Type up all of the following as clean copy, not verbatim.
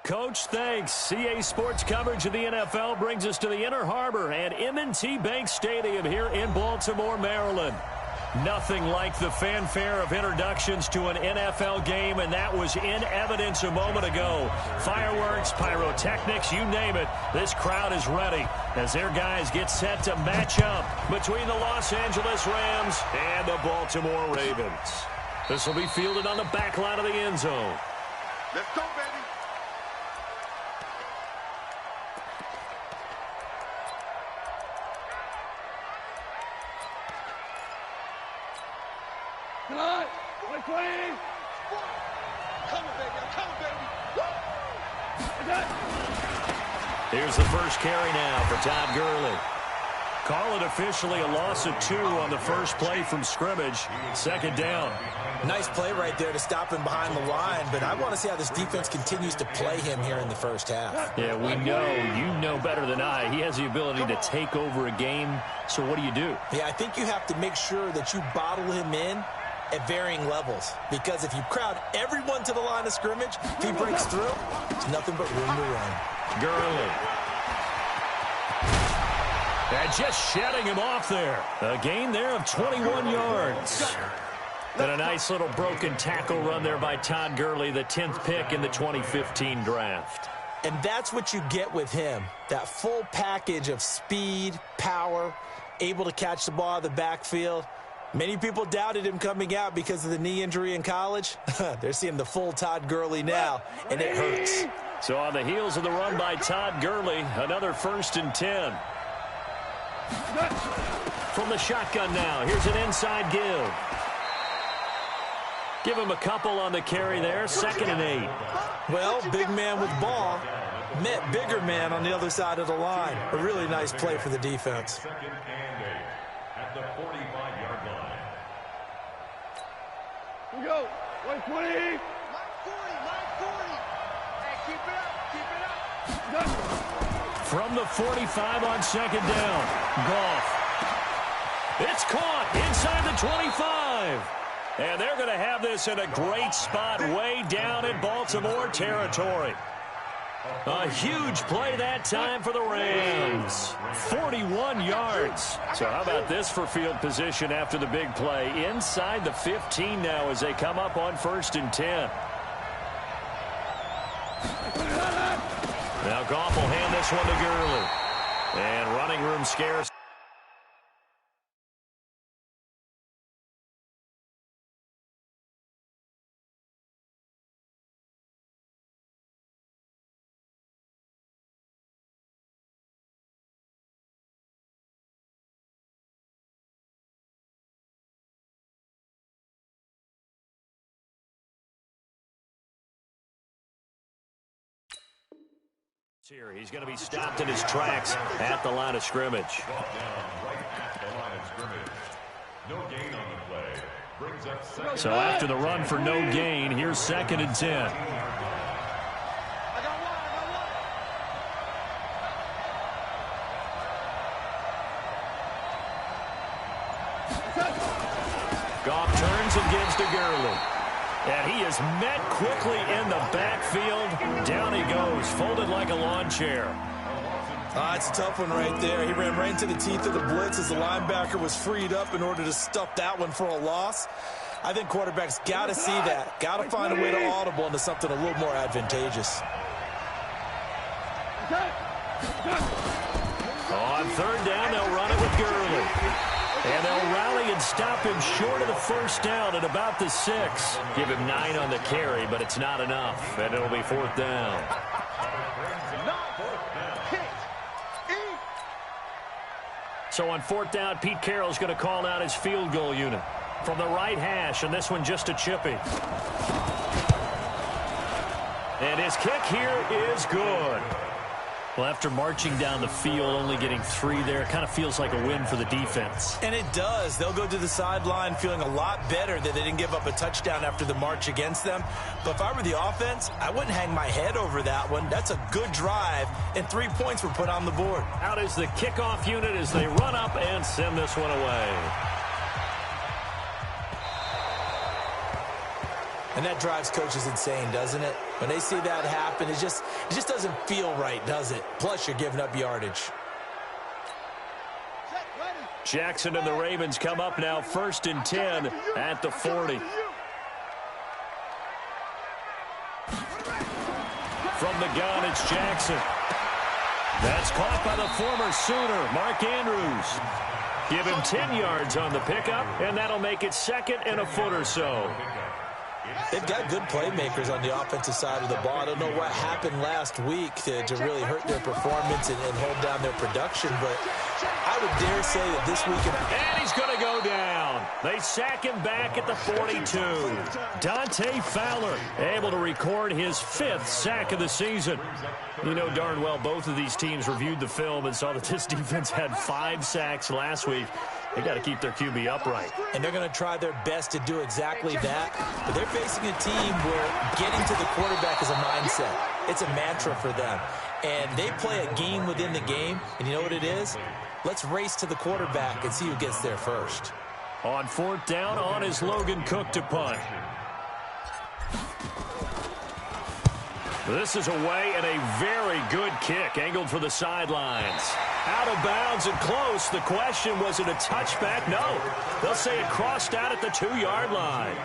Coach, thanks. CA Sports coverage of the NFL brings us to the Inner Harbor at M&T Bank Stadium here in Baltimore, Maryland. Nothing like the fanfare of introductions to an NFL game, and that was in evidence a moment ago. Fireworks, pyrotechnics, you name it. This crowd is ready as their guys get set to match up between the Los Angeles Rams and the Baltimore Ravens. This will be fielded on the back line of the end zone. Let's go, baby. Tonight, 2020. Coming, baby. I'm coming, baby. Here's the first carry now for Todd Gurley. Call it officially a loss of 2 on the first play from scrimmage. Second down. Nice play right there to stop him behind the line, but I want to see how this defense continues to play him here in the first half. Yeah, we know. You know better than I. He has the ability to take over a game. So what do? Yeah, I think you have to make sure that you bottle him in at varying levels, because if you crowd everyone to the line of scrimmage, if he breaks through, there's nothing but room to run. Gurley. And just shedding him off there. A gain there of 21 yards. And a nice little broken tackle run there by Todd Gurley, the 10th pick in the 2015 draft. And that's what you get with him, that full package of speed, power, able to catch the ball out of the backfield. Many people doubted him coming out because of the knee injury in college. They're seeing the full Todd Gurley now, and it hurts. So on the heels of the run by Todd Gurley, another 1st and 10. From the shotgun now, here's an inside give. Give him a couple on the carry there, 2nd and 8. Well, big man with ball met bigger man on the other side of the line. A really nice play for the defense. At the 45-yard line. Here we go. 120. Line 40. Hey, keep it up. From the 45 on 2nd down. Goff. It's caught inside the 25. And they're going to have this in a great spot way down in Baltimore territory. A huge play that time for the Rams. 41 yards. So how about this for field position after the big play? Inside the 15 now as they come up on 1st and 10. Now Goff will hand this one to Gurley. And running room scarce. Here, he's going to be stopped in his tracks at the line of scrimmage. So after the run for no gain, here's 2nd and 10. Goff turns and gives to Gurley. And he is met quickly in the backfield. Down he goes, folded like a lawn chair. It's a tough one right there. He ran right into the teeth of the blitz as the linebacker was freed up in order to stuff that one for a loss. I think quarterbacks got to see that. Got to find a way to audible into something a little more advantageous. On 3rd down, they'll run it with Gurley. And they'll rally and stop him short of the 1st down at about the 6. Give him 9 on the carry, but it's not enough. And it'll be 4th down. So on 4th down, Pete Carroll's going to call out his field goal unit from the right hash, and this one just a chippy. And his kick here is good. Well, after marching down the field, only getting 3 there, it kind of feels like a win for the defense. And it does. They'll go to the sideline feeling a lot better that they didn't give up a touchdown after the march against them. But if I were the offense, I wouldn't hang my head over that one. That's a good drive, and 3 points were put on the board. Out is the kickoff unit as they run up and send this one away. And that drives coaches insane, doesn't it? When they see that happen, it just doesn't feel right, does it? Plus, you're giving up yardage. Jackson and the Ravens come up now 1st and 10 at the 40. From the gun, it's Jackson. That's caught by the former Sooner, Mark Andrews. Give him 10 yards on the pickup, and that'll make it 2nd and a foot or so. They've got good playmakers on the offensive side of the ball. I don't know what happened last week to really hurt their performance and hold down their production, but I would dare say that this week... And he's going to go down. They sack him back at the 42. Dante Fowler able to record his 5th sack of the season. You know darn well both of these teams reviewed the film and saw that this defense had 5 sacks last week. They got to keep their QB upright. And they're going to try their best to do exactly that. But they're facing a team where getting to the quarterback is a mindset. It's a mantra for them. And they play a game within the game. And you know what it is? Let's race to the quarterback and see who gets there first. On 4th down, on is Logan Cook to punt. This is away and a very good kick angled for the sidelines. Out of bounds and close. The question, was it a touchback? No. They'll say it crossed out at the 2-yard line.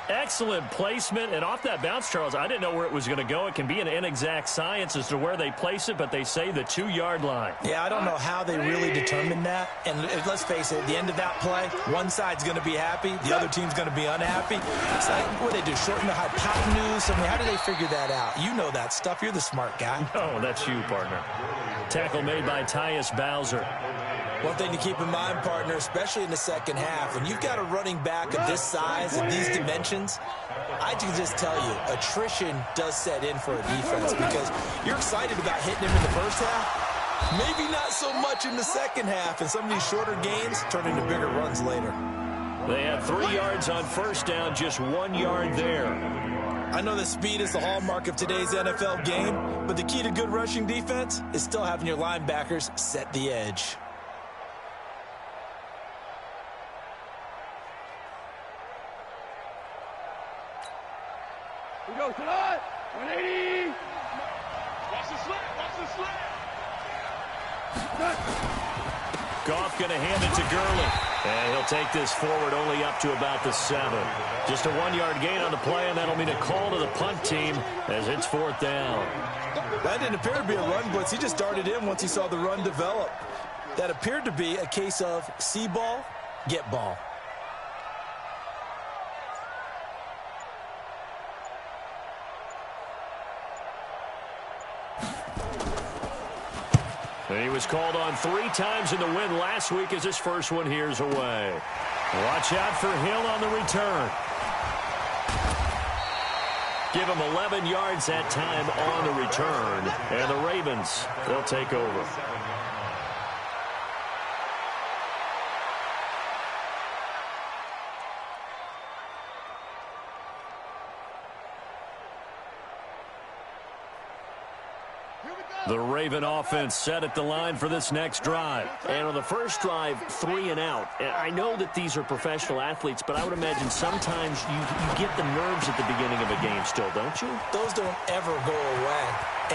Excellent placement, and off that bounce, Charles, I didn't know where it was going to go. It can be an inexact science as to where they place it, but they say the 2-yard line. Yeah, I don't know how they really determined that. And let's face it, at the end of that play, one side's going to be happy, the other team's going to be unhappy. It's like, what do they do, shorten the hypotenuse? I mean, how do they figure that out? You know that stuff. You're the smart guy. No, that's you, partner. Tackle made by Tyus Bowser. One thing to keep in mind, partner, especially in the second half, when you've got a running back of this size and these dimensions, I can just tell you, attrition does set in for a defense because you're excited about hitting him in the first half, maybe not so much in the second half, and some of these shorter gains turn into bigger runs later. They had 3 yards on 1st down, just 1 yard there. I know that speed is the hallmark of today's NFL game, but the key to good rushing defense is still having your linebackers set the edge. We go tonight. 180. Watch the slant. Watch the slant. Goff going to hand it to Gurley. And he'll take this forward only up to about the 7. Just a 1-yard gain on the play, and that'll mean a call to the punt team as it's 4th down. That didn't appear to be a run blitz. He just darted in once he saw the run develop. That appeared to be a case of see ball, get ball. And he was called on 3 times in the win last week as his first one here's away. Watch out for Hill on the return. Give him 11 yards that time on the return. And the Ravens, they'll take over. The Raven offense set at the line for this next drive. And on the first drive, 3 and out. I know that these are professional athletes, but I would imagine sometimes you get the nerves at the beginning of a game still, don't you? Those don't ever go away.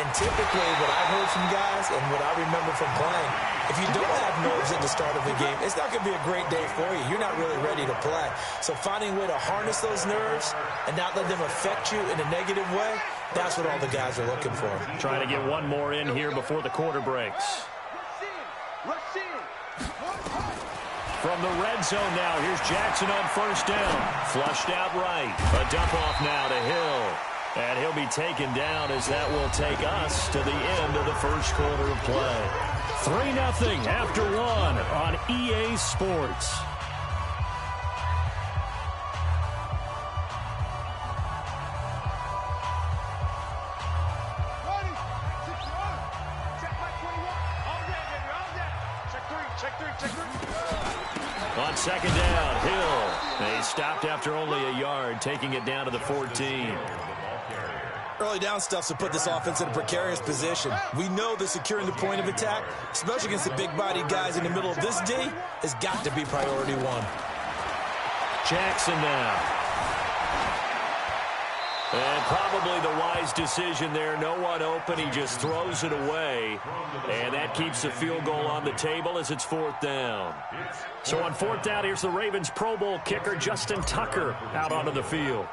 And typically what I've heard from guys and what I remember from playing, if you don't have nerves at the start of the game, it's not going to be a great day for you. You're not really ready to play. So finding a way to harness those nerves and not let them affect you in a negative way, that's what all the guys are looking for. Trying to get one more in here before the quarter breaks. From the red zone now, here's Jackson on 1st down. Flushed out right. A dump off now to Hill. And he'll be taken down as that will take us to the end of the first quarter of play. 3-0 after 1 on EA Sports. On 2nd down, Hill. He stopped after only a yard, taking it down to the 14. Early down stuff to put this offense in a precarious position. We know that securing the point of attack, especially against the big-bodied guys in the middle of this D, has got to be priority 1. Jackson now. And probably the wise decision there. No one open. He just throws it away. And that keeps the field goal on the table as it's 4th down. So on 4th down, here's the Ravens Pro Bowl kicker, Justin Tucker, out onto the field.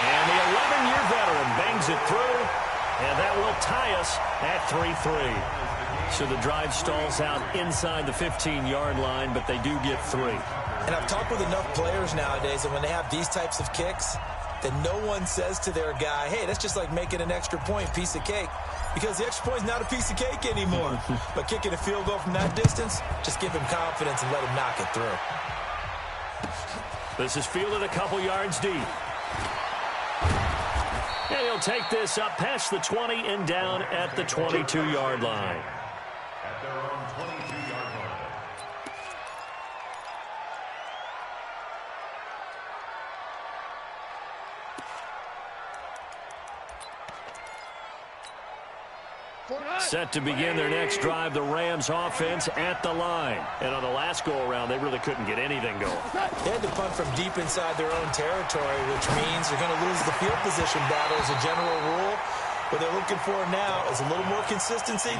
And the 11-year veteran bangs it through. And that will tie us at 3-3. So the drive stalls out inside the 15-yard line, but they do get 3. And I've talked with enough players nowadays that when they have these types of kicks, that no one says to their guy, hey, that's just like making an extra point, piece of cake. Because the extra point is not a piece of cake anymore. But kicking a field goal from that distance, just give him confidence and let him knock it through. This is fielded a couple yards deep. And he'll take this up past the 20 and down at the 22-yard line. At their own 22-yard line. Set to begin their next drive, the Rams offense at the line. And on the last go-around, they really couldn't get anything going. They had to punt from deep inside their own territory, which means they're going to lose the field position battle as a general rule. What they're looking for now is a little more consistency,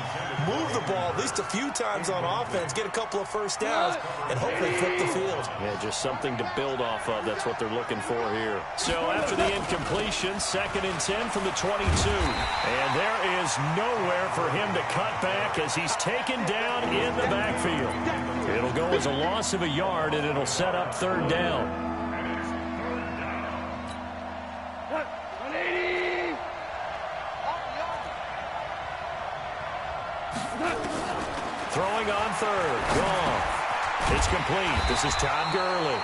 move the ball at least a few times on offense, get a couple of first downs, and hopefully flip the field. Yeah, just something to build off of. That's what they're looking for here. So after the incompletion, 2nd and 10 from the 22. And there is nowhere for him to cut back as he's taken down in the backfield. It'll go as a loss of a yard, and it'll set up 3rd down. 180. Throwing on 3rd. Gone. It's complete. This is Todd Gurley.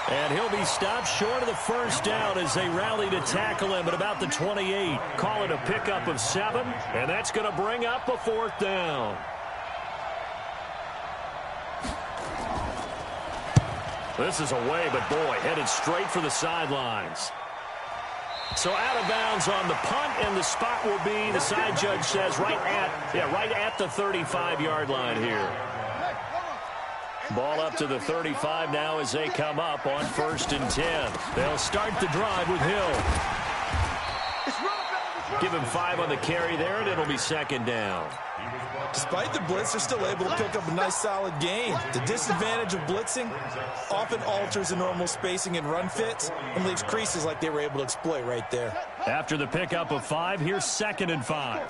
And he'll be stopped short of the 1st down as they rally to tackle him at about the 28. Call it a pickup of 7, and that's going to bring up a 4th down. This is away, but boy, headed straight for the sidelines. So out of bounds on the punt, and the spot will be, the side judge says, right at the 35-yard line here. Ball up to the 35 now as they come up on 1st and 10. They'll start the drive with Hill. Give him 5 on the carry there, and it'll be 2nd down. Despite the blitz, they're still able to pick up a nice, solid gain. The disadvantage of blitzing often alters the normal spacing and run fits and leaves creases like they were able to exploit right there. After the pickup of 5, here's 2nd and 5.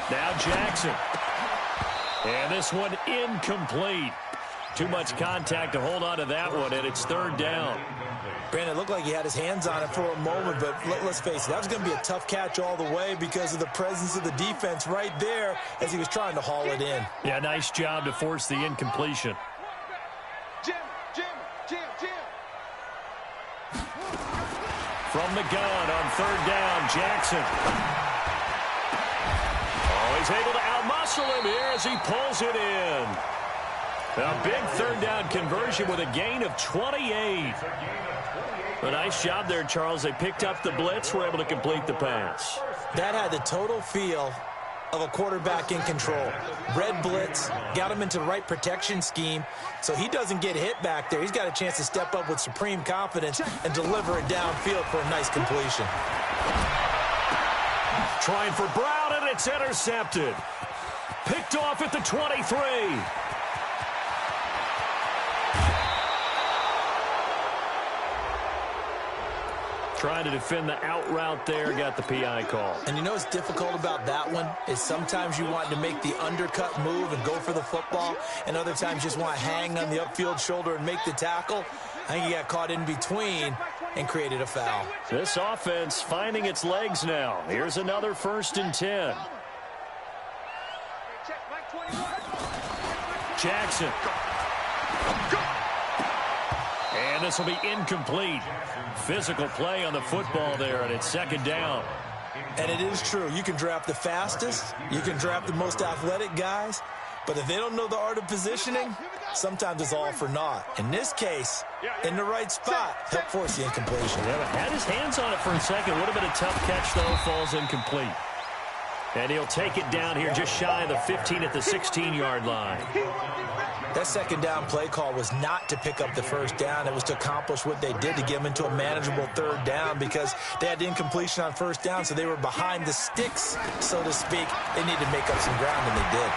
Now Jackson. And this one incomplete. Too much contact to hold on to that one, and it's 3rd down. Brandon, it looked like he had his hands on it for a moment, but let's face it, that was going to be a tough catch all the way because of the presence of the defense right there as he was trying to haul it in. Yeah, nice job to force the incompletion. From the gun on 3rd down, Jackson. Oh, he's able to outmuscle him here as he pulls it in. A big 3rd down conversion with a gain of 28. A nice job there, Charles. They picked up the blitz, were able to complete the pass. That had the total feel of a quarterback in control. Red blitz, got him into the right protection scheme, so he doesn't get hit back there. He's got a chance to step up with supreme confidence and deliver it downfield for a nice completion. Trying for Brown, and it's intercepted. Picked off at the 23. Trying to defend the out route there, got the PI call. And you know what's difficult about that one is sometimes you want to make the undercut move and go for the football, and other times you just want to hang on the upfield shoulder and make the tackle. I think he got caught in between and created a foul. This offense finding its legs now. Here's another 1st and 10. Jackson. And this will be incomplete. Physical play on the football there, and it's 2nd down. And it is true. You can draft the fastest. You can draft the most athletic guys. But if they don't know the art of positioning, sometimes it's all for naught. In this case, in the right spot, help force the incompletion. Yeah, but had his hands on it for a second. Would have been a tough catch, though. Falls incomplete. And he'll take it down here just shy of the 15 at the 16-yard line. That second down play call was not to pick up the first down. It was to accomplish what they did to get them into a manageable third down because they had incompletion on first down, so they were behind the sticks, so to speak. They needed to make up some ground, and they did.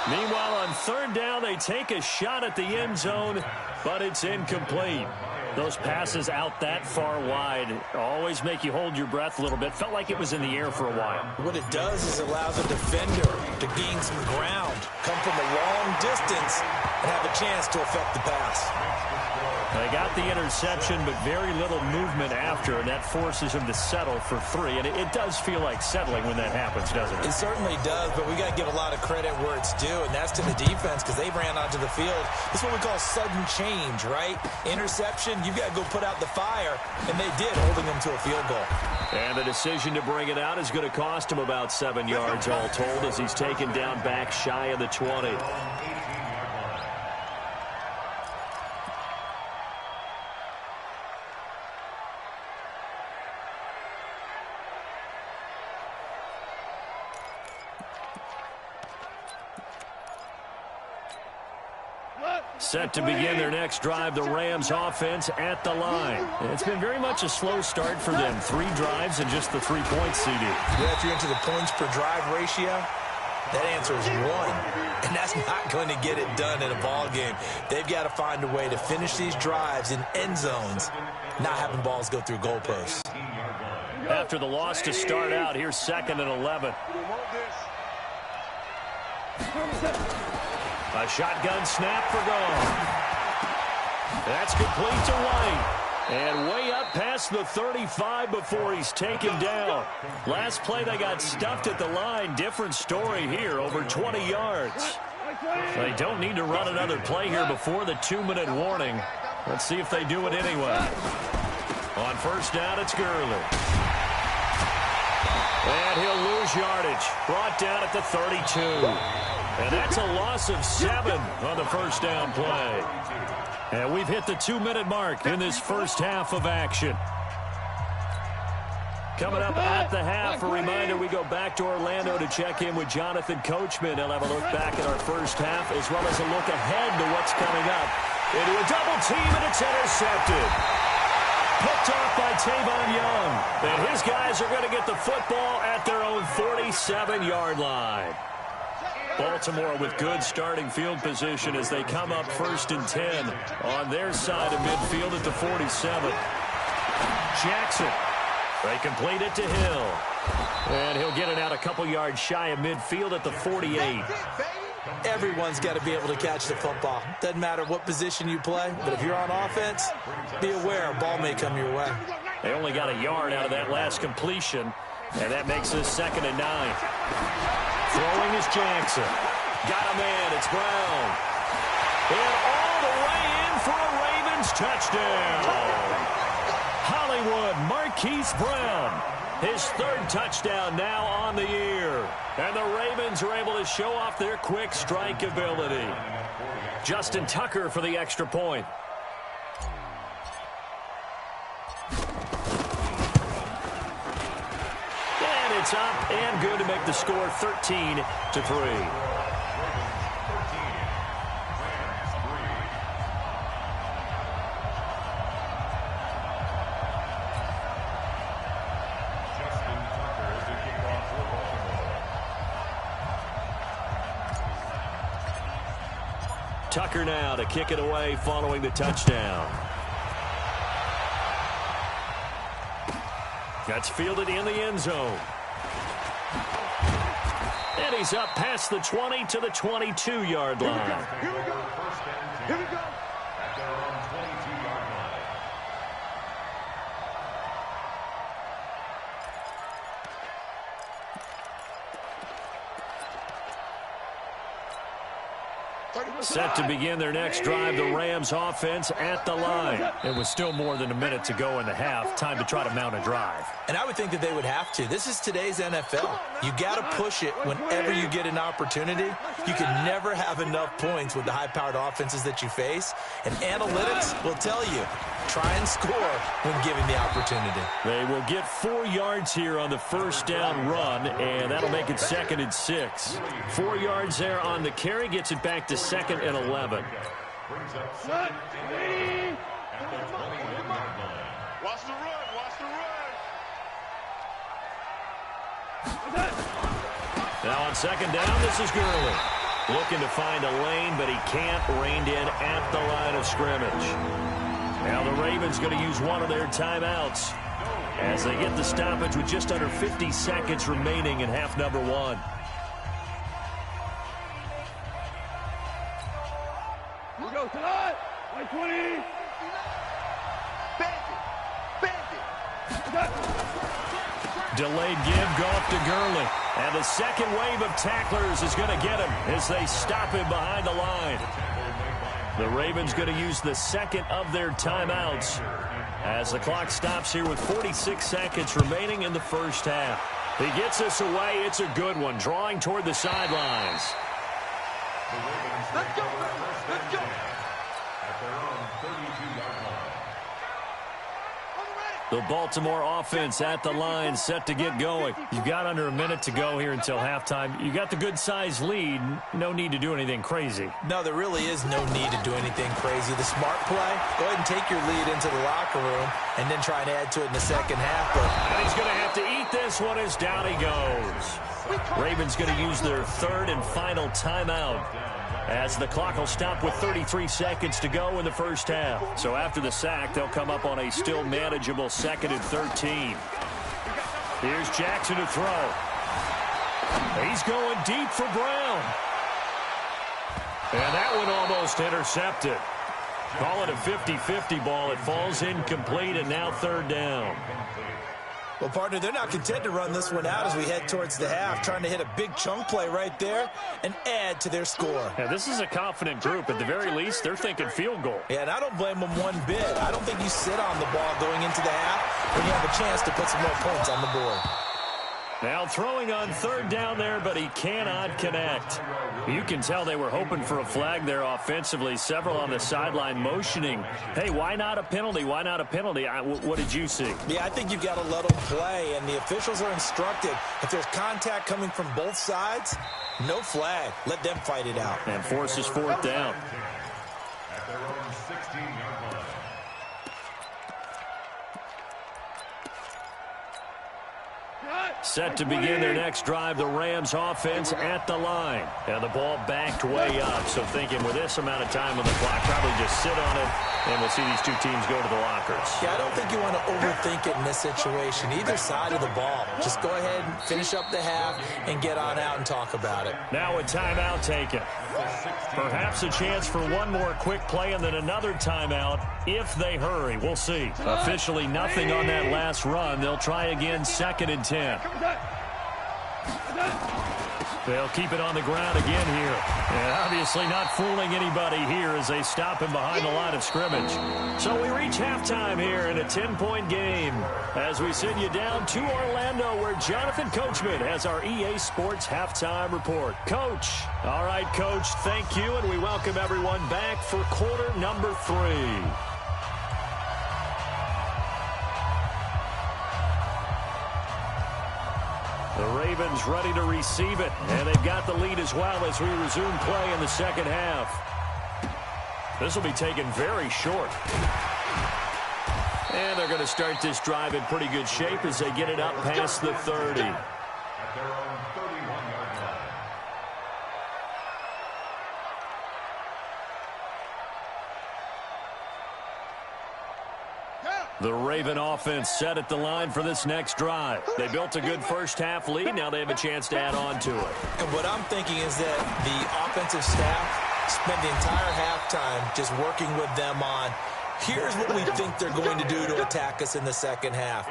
Meanwhile, on third down, they take a shot at the end zone, but it's incomplete. Those passes out that far wide always make you hold your breath a little bit. Felt like it was in the air for a while. What it does is it allows a defender to gain some ground, come from a long distance, and have a chance to affect the pass. They got the interception, but very little movement after, and that forces him to settle for 3. And it does feel like settling when that happens, doesn't it? It certainly does, but we got to give a lot of credit where it's due, and that's to the defense because they ran onto the field. This is what we call sudden change, right? Interception, you've got to go put out the fire, and they did, holding them to a field goal. And the decision to bring it out is going to cost him about 7 yards all told as he's taken down back shy of the 20. Set to begin their next drive, the Rams offense at the line. It's been very much a slow start for them. 3 drives and just the 3 points, CD. Yeah, if you're into the points per drive ratio, that answer is 1. And that's not going to get it done in a ball game. They've got to find a way to finish these drives in end zones, not having balls go through goalposts. After the loss to start out, here's 2nd and 11. A shotgun snap for goal. That's complete to White. And way up past the 35 before he's taken down. Last play, they got stuffed at the line. Different story here, over 20 yards. They don't need to run another play here before the 2-minute warning. Let's see if they do it anyway. On first down, it's Gurley. And he'll lose yardage. Brought down at the 32. And that's a loss of 7 on the first down play. And we've hit the 2-minute mark in this first half of action. Coming up at the half, a reminder, we go back to Orlando to check in with Jonathan Coachman. He'll have a look back at our first half as well as a look ahead to what's coming up. Into a double team, and it's intercepted. Picked off by Tavon Young. And his guys are going to get the football at their own 47-yard line. Baltimore with good starting field position as they come up 1st and 10 on their side of midfield at the 47. Jackson. They complete it to Hill. And he'll get it out a couple yards shy of midfield at the 48. Everyone's got to be able to catch the football. Doesn't matter what position you play, but if you're on offense, be aware a ball may come your way. They only got a yard out of that last completion, and that makes this 2nd and 9. Throwing is Jackson. Got a man. It's Brown. And all the way in for a Ravens touchdown. Hollywood Marquise Brown. His 3rd touchdown now on the year. And the Ravens are able to show off their quick strike ability. Justin Tucker for the extra point. It's up and good to make the score 13-3. Tucker now to kick it away following the touchdown. That's fielded in the end zone. And he's up past the 20 to the 22-yard line. Here we go. Here we go. At their own 22-yard line. Set to begin their next drive, the Rams offense at the line. It was still more than a minute to go in the half. Time to try to mount a drive. And I would think that they would have to. This is today's NFL. You got to push it whenever you get an opportunity. You can never have enough points with the high-powered offenses that you face. And analytics will tell you, try and score when given the opportunity. They will get 4 yards here on the first down run, and that'll make it 2nd and 6. 4 yards there on the carry, gets it back to 2nd and 11. Brings up 2nd and 8 at the 21-yard line. Watch the run. Watch the run. Now on 2nd down, this is Gurley. Looking to find a lane, but he can't. Reined in at the line of scrimmage. Now the Ravens going to use one of their timeouts as they get the stoppage with just under 50 seconds remaining in half number 1. Here we go tonight. 20. Delayed give, Goff to Gurley. And the second wave of tacklers is going to get him as they stop him behind the line. The Ravens going to use the second of their timeouts as the clock stops here with 46 seconds remaining in the first half. He gets this away. It's a good one, drawing toward the sidelines. Let's go. Let's go. At their own 32-yard line. The Baltimore offense at the line, set to get going. You've got under a minute to go here until halftime. You got the good-sized lead. No need to do anything crazy. No, there really is no need to do anything crazy. The smart play, go ahead and take your lead into the locker room and then try and add to it in the second half. But and he's going to have to eat this one as down he goes. Ravens going to use their third and final timeout as the clock will stop with 33 seconds to go in the first half. So after the sack, they'll come up on a still manageable 2nd and 13. Here's Jackson to throw. He's going deep for Brown. And that one almost intercepted. Call it a 50-50 ball. It falls incomplete, and now 3rd down. well, partner, they're not content to run this one out as we head towards the half, trying to hit a big chunk play right there and add to their score. Yeah, this is a confident group. At the very least, they're thinking field goal. Yeah, and I don't blame them one bit. I don't think you sit on the ball going into the half when you have a chance to put some more points on the board. Now throwing on 3rd down there, but he cannot connect. You can tell they were hoping for a flag there offensively. Several on the sideline motioning. Hey, why not a penalty? Why not a penalty? What did you see? Yeah, I think you've got to let them play, and the officials are instructed. If there's contact coming from both sides, no flag. Let them fight it out. And forces 4th down. At their own 16-yard line. Set to begin their next drive, the Rams offense at the line. And the ball backed way up, so thinking with this amount of time on the clock, probably just sit on it, and we'll see these two teams go to the lockers. Yeah, I don't think you want to overthink it in this situation, either side of the ball. Just go ahead and finish up the half and get on out and talk about it. Now a timeout taken. Perhaps a chance for one more quick play and then another timeout if they hurry. We'll see. Officially nothing on that last run. They'll try again, 2nd and 10. They'll keep it on the ground again here. And obviously not fooling anybody here as they stop him behind the line of scrimmage. So we reach halftime here in a 10-point game as we send you down to Orlando where Jonathan Coachman has our EA Sports halftime report. Coach. All right, Coach, thank you, and we welcome everyone back for quarter number 3. The Ravens ready to receive it, and they've got the lead as well as we resume play in the second half. This will be taken very short. And they're going to start this drive in pretty good shape as they get it up past the 30. At their own 31-yard line. The Raven offense set at the line for this next drive. They built a good first half lead. Now they have a chance to add on to it. And what I'm thinking is that the offensive staff spent the entire halftime just working with them on Here's what we think they're going to do to attack us in the second half.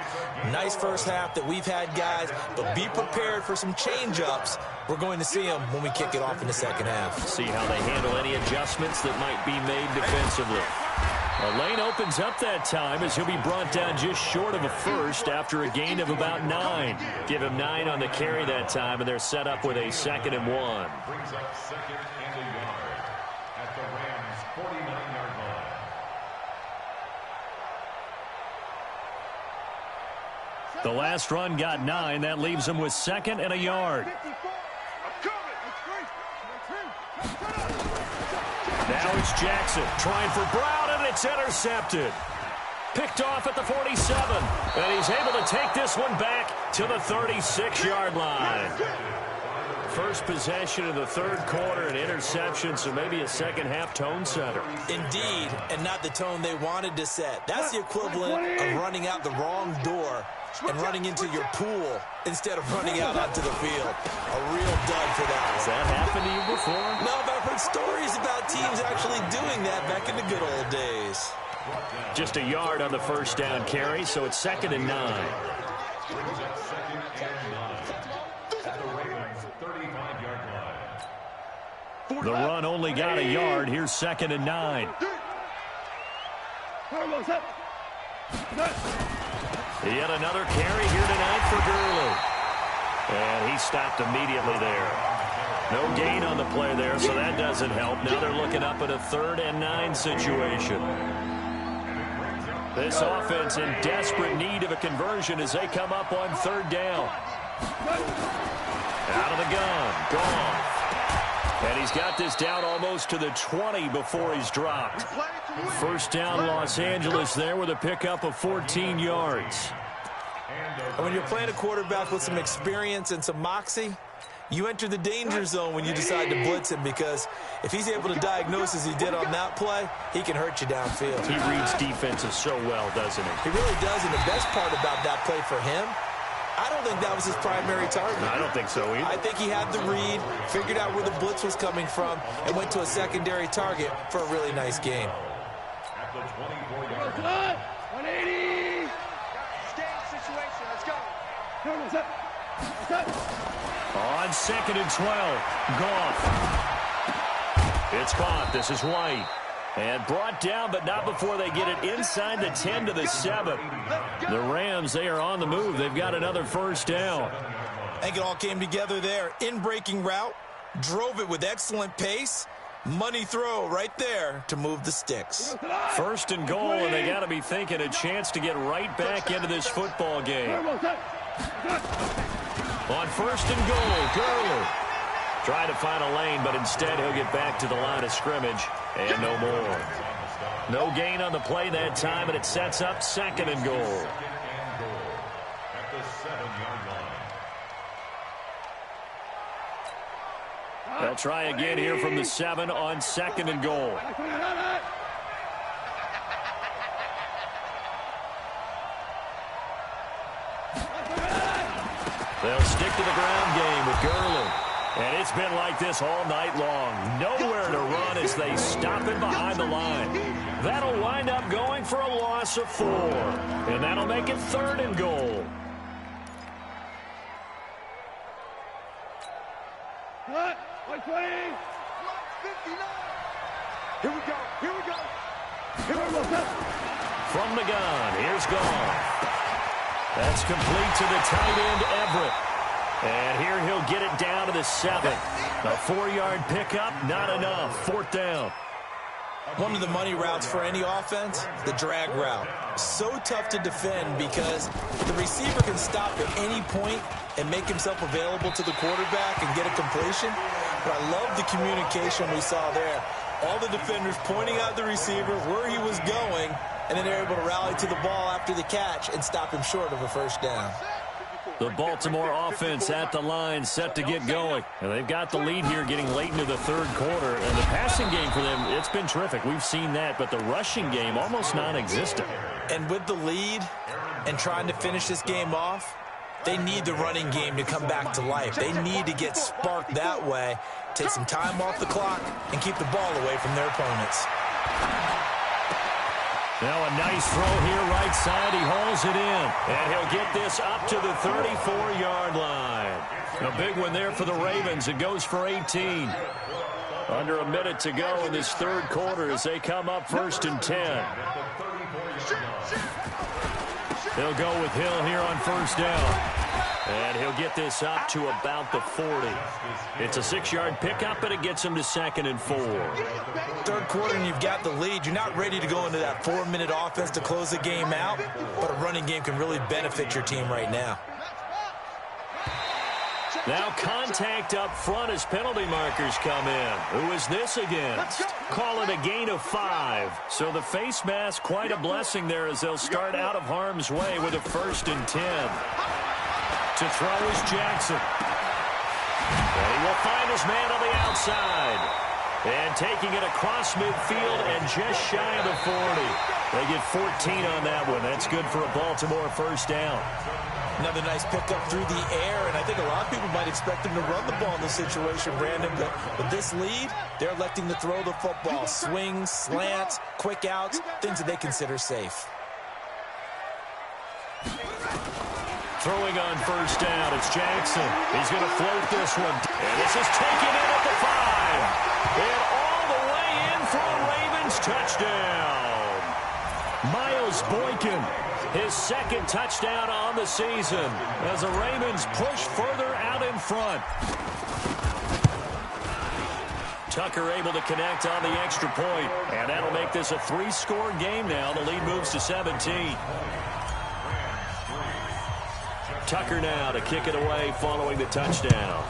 Nice first half that we've had, guys, but be prepared for some change-ups. We're going to see them when we kick it off in the second half. See how they handle any adjustments that might be made defensively. A lane opens up that time as he'll be brought down just short of a first after a gain of about 9. Give him 9 on the carry that time, and they're set up with a 2nd and 1. Brings up 2nd and a yard at the Rams' 49-yard line. The last run got 9. That leaves him with 2nd and a yard. Now it's Jackson trying for Brown, and it's intercepted. Picked off at the 47, and he's able to take this one back to the 36-yard line. First possession of the third quarter, an interception, so maybe a second-half tone setter. Indeed, and not the tone they wanted to set. That's the equivalent of running out the wrong door and running into your pool instead of running out onto the field. A real dud for that. Has that happened to you before? No, but I've heard stories about teams actually doing that back in the good old days. Just a yard on the first down carry, so it's 2nd and 9. Brings up 2nd and 9 at the Ravens' 35-yard line. The run only got a yard. Here's 2nd and 9. Yet another carry here tonight for Gurley. And he stopped immediately there. No gain on the play there, so that doesn't help. Now they're looking up at a 3rd and 9 situation. This offense in desperate need of a conversion as they come up on 3rd down. Out of the gun, gone. And he's got this down almost to the 20 before he's dropped. First down, Los Angeles there with a pickup of 14 yards. And when you're playing a quarterback with some experience and some moxie, you enter the danger zone when you decide to blitz him, because if he's able to diagnose as he did on that play, he can hurt you downfield. He reads defenses so well, doesn't he? He really does, and the best part about that play for him, I don't think that was his primary target. I don't think so either. I think he had the read, figured out where the blitz was coming from, and went to a secondary target for a really nice game. At the 24-yard line. 180. Game situation. Let's go. On 2nd and 12, Goff. It's caught. This is White. And brought down, but not before they get it inside the 10 to the 7. The Rams, they are on the move. They've got another first down. I think it all came together there. In-breaking route, drove it with excellent pace. Money throw right there to move the sticks. 1st and goal, and they got to be thinking a chance to get right back into this football game. On 1st and goal, Gurley. Try to find a lane, but instead he'll get back to the line of scrimmage, and no more. No gain on the play that time, and it sets up 2nd and goal. At the 7-yard line. They'll try again here from the 7 on 2nd and goal. They'll stick to the ground game with Gurley. And it's been like this all night long. Nowhere to run as they stop it behind the line. That'll wind up going for a loss of 4. And that'll make it 3rd and goal. Cut. 120. Here we go. Here we go. From the gun, here's Goff. That's complete to the tight end, Everett. And here he'll get it down to the 7. A 4-yard pickup, not enough. 4th down. One of the money routes for any offense, the drag route. So tough to defend because the receiver can stop at any point and make himself available to the quarterback and get a completion. But I love the communication we saw there. All the defenders pointing out the receiver, where he was going, and then they're able to rally to the ball after the catch and stop him short of a first down. The Baltimore offense at the line, set to get going. And they've got the lead here getting late into the third quarter. And the passing game for them, it's been terrific. We've seen that. But the rushing game, almost non-existent. And with the lead and trying to finish this game off, they need the running game to come back to life. They need to get sparked that way, take some time off the clock, and keep the ball away from their opponents. Now a nice throw here right side. He hauls it in. And he'll get this up to the 34-yard line. A big one there for the Ravens. It goes for 18. Under a minute to go in this third quarter as they come up 1st and 10. They'll go with Hill here on 1st down. And he'll get this up to about the 40. It's a 6-yard pickup, but it gets him to 2nd and 4. Third quarter and you've got the lead. You're not ready to go into that 4-minute offense to close the game out, but a running game can really benefit your team right now. Now contact up front as penalty markers come in. Who is this against? Call it a gain of 5. So the face mask, quite a blessing there as they'll start out of harm's way with a 1st and 10. To throw is Jackson. And he will find his man on the outside. And taking it across midfield and just shy of the 40. They get 14 on that one. That's good for a Baltimore 1st down. Another nice pickup through the air, and I think a lot of people might expect them to run the ball in this situation, Brandon. But with this lead, they're electing to throw the football. Swings, slants, quick outs, things that they consider safe. Throwing on 1st down, it's Jackson. He's going to float this one. And this is taken in at the 5. And all the way in for a Ravens touchdown. Miles Boykin, his 2nd touchdown on the season as the Ravens push further out in front. Tucker able to connect on the extra point. And that'll make this a 3-score game now. The lead moves to 17. Tucker now to kick it away following the touchdown.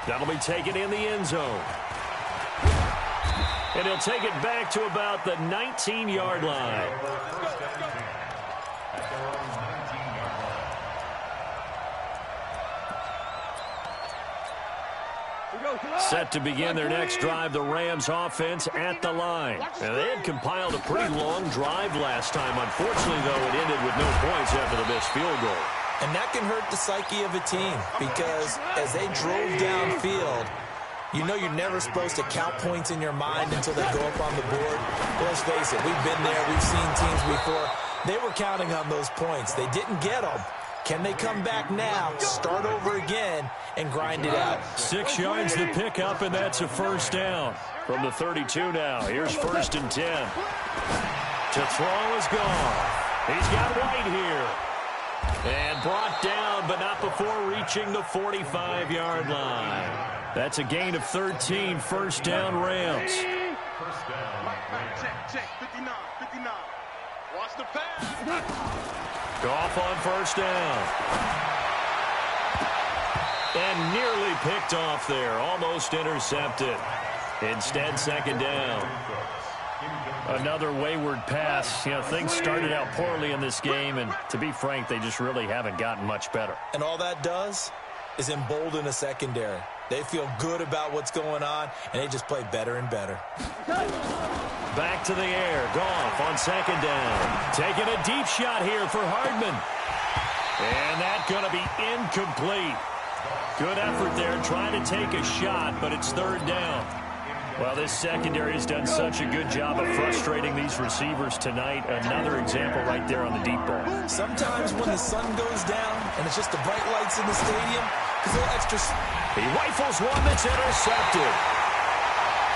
That'll be taken in the end zone. And he'll take it back to about the 19-yard line. Set to begin their next drive, the Rams offense at the line. And they had compiled a pretty long drive last time. Unfortunately, though, it ended with no points after the missed field goal. And that can hurt the psyche of a team because as they drove downfield, you know you're never supposed to count points in your mind until they go up on the board. Let's face it, we've been there, we've seen teams before. They were counting on those points. They didn't get them. Can they come back now, start over again, and grind it out? 6 yards to pick up, and that's a 1st down. From the 32 now, here's 1st and 10. To throw is gone. He's got White here. And brought down, but not before reaching the 45-yard line. That's a gain of 13, 1st down Rams. Check, 59. Watch the pass. Goff on 1st down. And nearly picked off there. Almost intercepted. Instead, 2nd down. Another wayward pass. You know, things started out poorly in this game, and to be frank, they just really haven't gotten much better. And all that does is embolden a secondary. They feel good about what's going on, and they just play better and better. Back to the air. Goff on 2nd down. Taking a deep shot here for Hardman. And that's going to be incomplete. Good effort there trying to take a shot, but it's 3rd down. Well, this secondary has done such a good job of frustrating these receivers tonight. Another example right there on the deep ball. Sometimes when the sun goes down and it's just the bright lights in the stadium, because they're extra... He rifles one that's intercepted.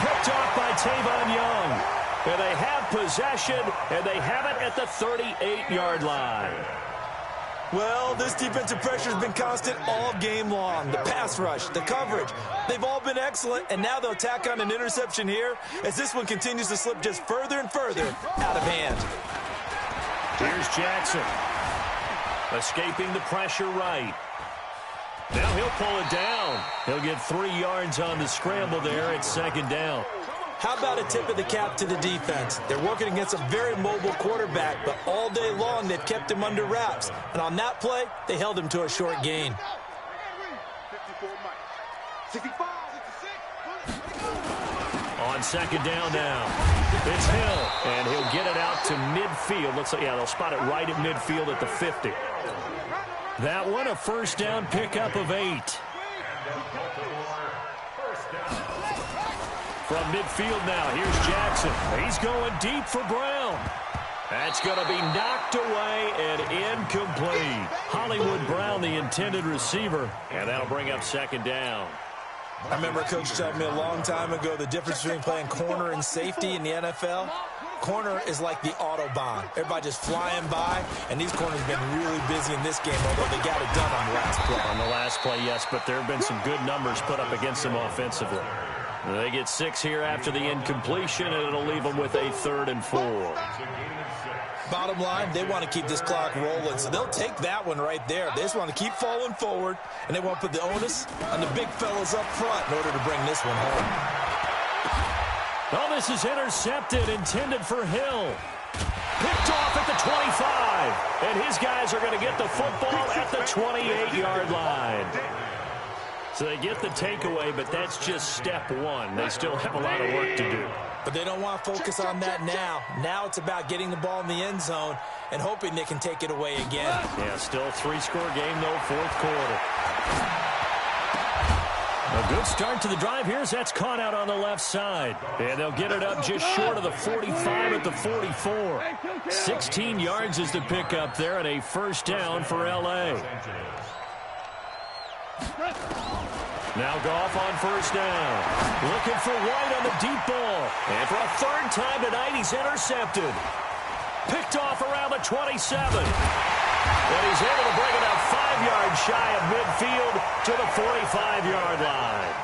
Picked off by Tavon Young. And they have possession, and they have it at the 38-yard line. Well, this defensive pressure has been constant all game long. The pass rush, the coverage, they've all been excellent, and now they'll tack on an interception here as this one continues to slip just further and further out of hand. Here's Jackson. Escaping the pressure right. Now he'll pull it down. He'll get 3 yards on the scramble there at 2nd down. How about a tip of the cap to the defense? They're working against a very mobile quarterback, but all day long they've kept him under wraps. And on that play, they held him to a short gain. 54, Mike. 65. On 2nd down now. It's Hill, and he'll get it out to midfield. Looks like, yeah, they'll spot it right at midfield at the 50. That one, a 1st down pickup of 8. From midfield now, here's Jackson. He's going deep for Brown. That's going to be knocked away and incomplete. Hollywood Brown, the intended receiver, and that'll bring up second down. I remember a coach telling me a long time ago the difference between playing corner and safety in the NFL. Corner is like the Autobahn. Everybody just flying by, and these corners have been really busy in this game, although they got it done on the last play. On the last play, yes, but there have been some good numbers put up against them offensively. They get 6 here after the incompletion, and it'll leave them with a 3rd and 4. Bottom line, they want to keep this clock rolling, so they'll take that one right there. They just want to keep falling forward, and they want to put the onus on the big fellas up front in order to bring this one home. Oh, this is intercepted, intended for Hill. Picked off at the 25, and his guys are going to get the football at the 28-yard line. So they get the takeaway, but that's just step one. They still have a lot of work to do. But they don't want to focus on that now. Now it's about getting the ball in the end zone and hoping they can take it away again. Yeah, still a 3-score game, though, 4th quarter. A good start to the drive here as that's caught out on the left side. And they'll get it up just short of the 45 at the 44. 16 yards is the pickup there and a first down for L.A. Now Goff on first down. Looking for White on the deep ball. And for a 3rd time tonight, he's intercepted. Picked off around the 27. And he's able to bring it up 5 yards shy of midfield to the 45-yard line.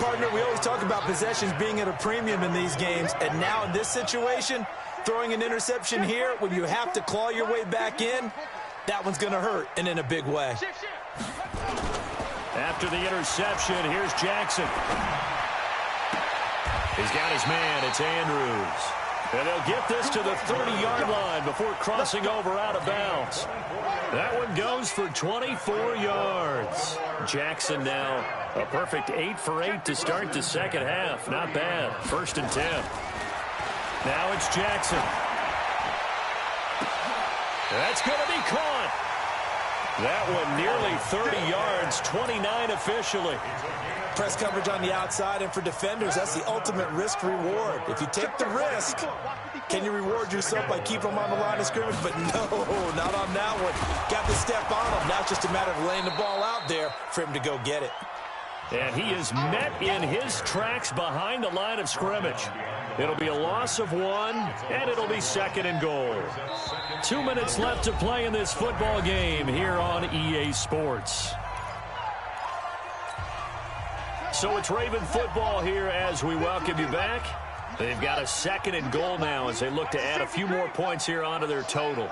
Partner, we always talk about possessions being at a premium in these games. And now in this situation, throwing an interception here when you have to claw your way back in, that one's going to hurt, and in a big way. After the interception, here's Jackson. He's got his man. It's Andrews. And they'll get this to the 30-yard line before crossing over out of bounds. That one goes for 24 yards. Jackson now a perfect 8 for 8 to start the second half. Not bad. 1st and 10. Now it's Jackson. That's going to be caught. That one nearly 30 yards, 29 officially. Press coverage on the outside, and for defenders, that's the ultimate risk-reward. If you take the risk, can you reward yourself by keeping them on the line of scrimmage? But no, not on that one. Got to step on them. Now it's just a matter of laying the ball out there for him to go get it. And he is met in his tracks behind the line of scrimmage. It'll be a loss of 1, and it'll be 2nd and goal. 2 minutes left to play in this football game here on EA Sports. So it's Raven football here as we welcome you back. They've got a 2nd and goal now as they look to add a few more points here onto their total.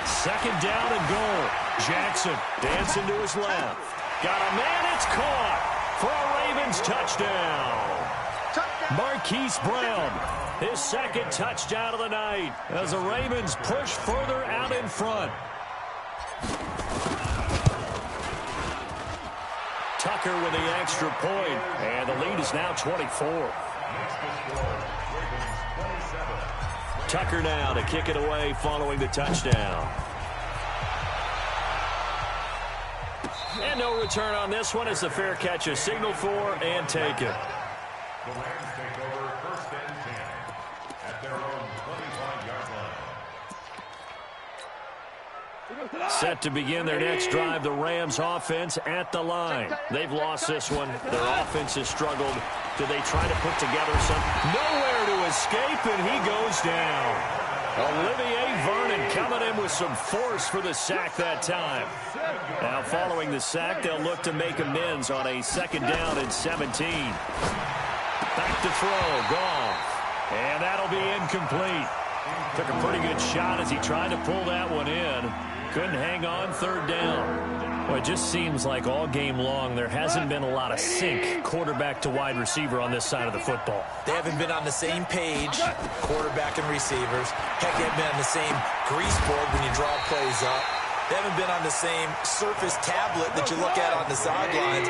2nd down and goal. Jackson dancing to his left. Got a man, it's caught for a Ravens touchdown. Marquise Brown, his 2nd touchdown of the night as the Ravens push further out in front. Tucker with the extra point, and the lead is now 24. Tucker now to kick it away following the touchdown. And no return on this one as the fair catch is signaled for and taken. The Rams take over 1st and 10 at their own 25-yard line. Set to begin their next drive, the Rams offense at the line. They've lost this one. Their offense has struggled. Do they try to put together some? Nowhere to escape, and he goes down. Olivier Vernon coming in with some force for the sack that time. Now following the sack, they'll look to make amends on a 2nd down and 17. Back to throw, Goff. And that'll be incomplete. Took a pretty good shot as he tried to pull that one in. Couldn't hang on 3rd down. Well, it just seems like all game long there hasn't been a lot of sync quarterback to wide receiver on this side of the football. They haven't been on the same page, quarterback and receivers. Heck, they haven't been on the same grease board when you draw plays up. They haven't been on the same Surface tablet that you look at on the sidelines.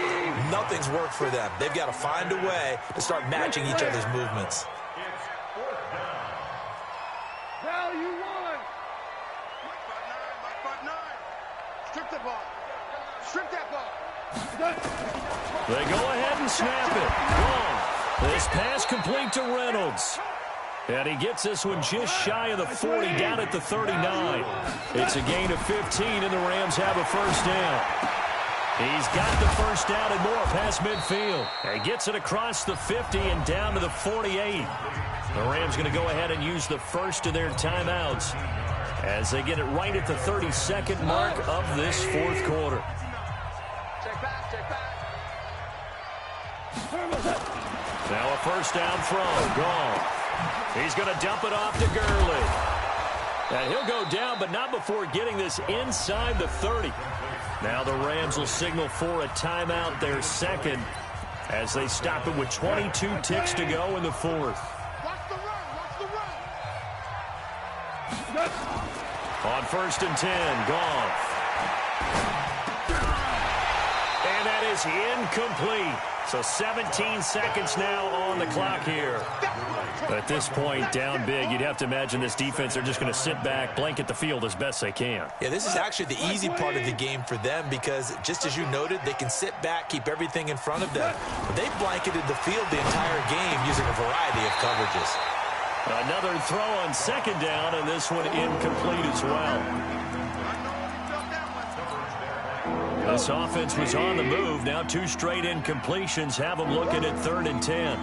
Nothing's worked for them. They've got to find a way to start matching each other's movements. Value 1. Strip the ball. Strip that ball. They go ahead and snap it. Wrong. This pass complete to Reynolds. And he gets this one just shy of the 40, down at the 39. It's a gain of 15, and the Rams have a first down. He's got the first down and more past midfield. And gets it across the 50 and down to the 48. The Rams going to go ahead and use the first of their timeouts as they get it right at the 32nd mark of this fourth quarter. Now a first down throw. Gone. He's going to dump it off to Gurley. And he'll go down, but not before getting this inside the 30. Now the Rams will signal for a timeout, their second, as they stop it with 22 ticks to go in the fourth. On first and 10, Goff. And that is incomplete. So 17 seconds now on the clock here. At this point, down big, you'd have to imagine this defense, they're just going to sit back, blanket the field as best they can. Yeah, this is actually the easy part of the game for them because, just as you noted, they can sit back, keep everything in front of them. But they blanketed the field the entire game using a variety of coverages. Another throw on second down, and this one incomplete as well. This offense was on the move. Now two straight incompletions have them looking at 3rd and 10.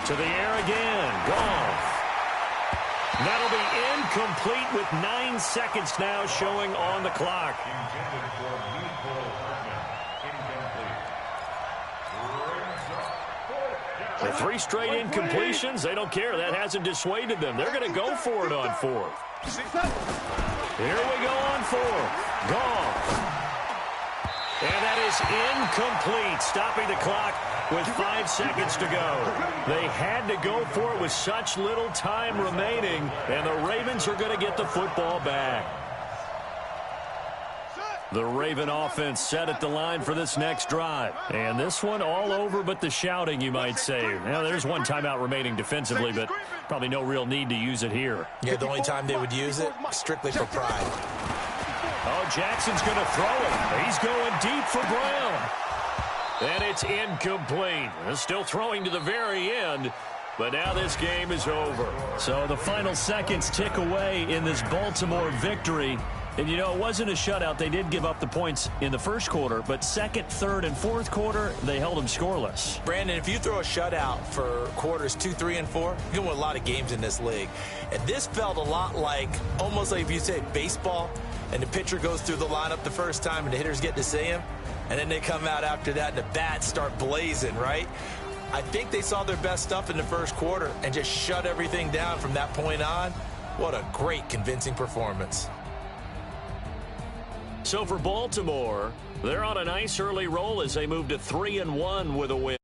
To the air again. Goff. That'll be incomplete with 9 seconds now showing on the clock. The 3 straight incompletions, they don't care. That hasn't dissuaded them. They're going to go for it on 4th. Here we go on 4th. Goff. And that is incomplete, stopping the clock with 5 seconds to go. They had to go for it with such little time remaining, and the Ravens are going to get the football back. The Raven offense set at the line for this next drive. And this one all over but the shouting, you might say. Now, there's one timeout remaining defensively, but probably no real need to use it here. Yeah, the only time they would use it, strictly for pride. Oh, Jackson's going to throw it. He's going deep for Brown. And it's incomplete. Still throwing to the very end, but now this game is over. So the final seconds tick away in this Baltimore victory. And, you know, it wasn't a shutout. They did give up the points in the first quarter, but second, third, and fourth quarter, they held them scoreless. Brandon, if you throw a shutout for quarters 2, 3, and 4, you can win a lot of games in this league. And this felt a lot like, almost like if you say baseball, and the pitcher goes through the lineup the first time and the hitters get to see him, and then they come out after that and the bats start blazing, right? I think they saw their best stuff in the first quarter and just shut everything down from that point on. What a great, convincing performance. So for Baltimore, they're on a nice early roll as they move to 3-1 with a win.